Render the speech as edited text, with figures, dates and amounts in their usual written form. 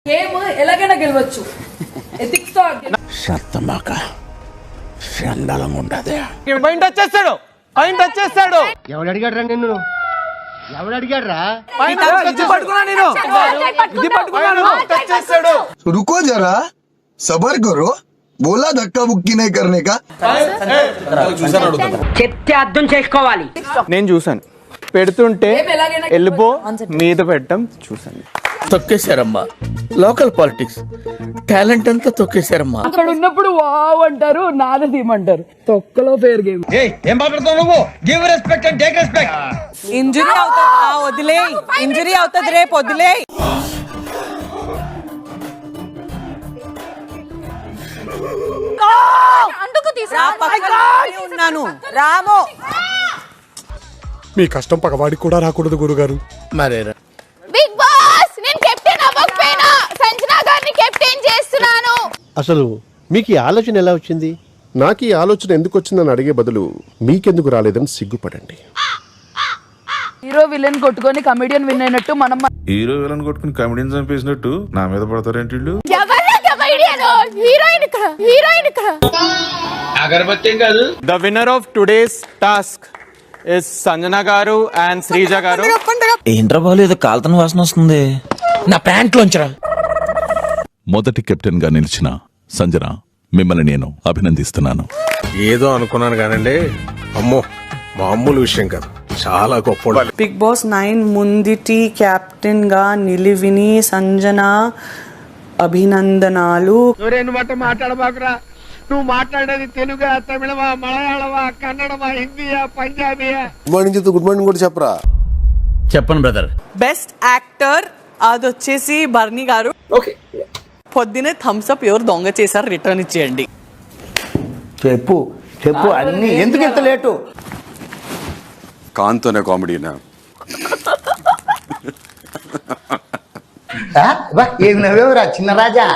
Game ఎలాగైనా గెలవచ్చు. Ethics తో శతమాక చండాలంగా ఉండదు. పాయింట్ వచ్చేస్తాడు, పాయింట్ వచ్చేస్తాడు. ఎవడు అడిగాడ్రా నిన్ను? ఎవడు అడిగాడ్రా? ఇది పట్టుకున్నా నేను, ఇది పట్టుకున్నాను. వచ్చేస్తాడు. रुको जरा सबर करो बोला धक्का बुक्की नहीं करने का. చెప్తే అర్థం చేసుకోవాలి. నేను చూసాను పెడుతుంటే వెళ్ళిపో మీద పెట్టడం చూసాను. తొక్కేశారమ్మా, లోకల్ పాలిటిక్స్ టాలెంట్ అంతా తొక్కేశారమ్మా. అక్కడ ఉన్నప్పుడు వావ్ అంటారు, నాద తీయమంటారు. తొక్కలో ఫేర్ గేమ్. ఏం మాట్లాడుతావు నువ్వు? Give respect and take respect. Injury అవుతుంది, వదిలే. ఇంజరీ అవుతుంది, రేపు వదిలే. ఉన్నాను రాము. మీ కష్టం పగవాడికి కూడా రాకూడదు గురుగారు. మరేరా బిగ్ బాస్, నేను కెప్టెన్ అవ్వకపోయినా సంజన గారిని కెప్టెన్ చేస్తున్నాను. అసలు మీకు ఈ ఆలోచన ఎలా వచ్చింది? నాకు ఈ ఆలోచన ఎందుకు వచ్చిందని అడిగే బదులు మీకెందుకు రాలేదని సిగ్గుపడండి. హీరో విలన్ కొట్టుకొని కమెడియన్ విన్ అయినట్టు మనం హీరో విలన్ కొట్టుకుని కమెడియన్ చంపేసినట్టు నా మీద పడతారేంటి వీళ్ళు? ఎవరు కమెడియన్? హీరోయిన్ ఇక్కడ, హీరోయిన్ ఇక్కడ. అగరబత్తి కాదు. The winner of today's task is Sanjana గారు అండ్ శ్రీజ గారు. ఏంట్రా బాలు, ఏదో కాల్తన వాసన వస్తుంది. నా ప్యాంట్ లోంచరా. మొదటి కెప్టెన్ గా నిలిచిన సంజన, మిమ్మల్ని నేను అభినందిస్తున్నాను. ఏదో అనుకున్నాను కానండి, అమ్మో మామూలు విషయం కాదు, చాలా గొప్ప. బిగ్ బాస్ 9 ముందిటి కెప్టెన్ గా నిలివిని సంజన అభినందనాలు. నువ్వు మాట్లాడబాకురా. నువ్వు మాట్లాడేది తెలుగా, తమిళమా, మలయాళమా, కన్నడమా, హిందీయా, పంజాబీయా? గుడ్ మార్నింగ్ చెప్తే గుడ్ మార్నింగ్ కూడా చెప్పరా. చెప్పను బ్రదర్. బెస్ట్ యాక్టర్ అది వచ్చేసి బర్నీ గారు. పొద్దునే థమ్స్ అప్ ఎవరు దొంగ చేశారు రిటర్న్ ఇచ్చేయండి. చెప్పు చెప్పు అన్ని. ఎందుకు ఇంత లేటు? కాంతోనే కామెడీనా? ఏమి నవ్వేవరా చిన్న రాజా?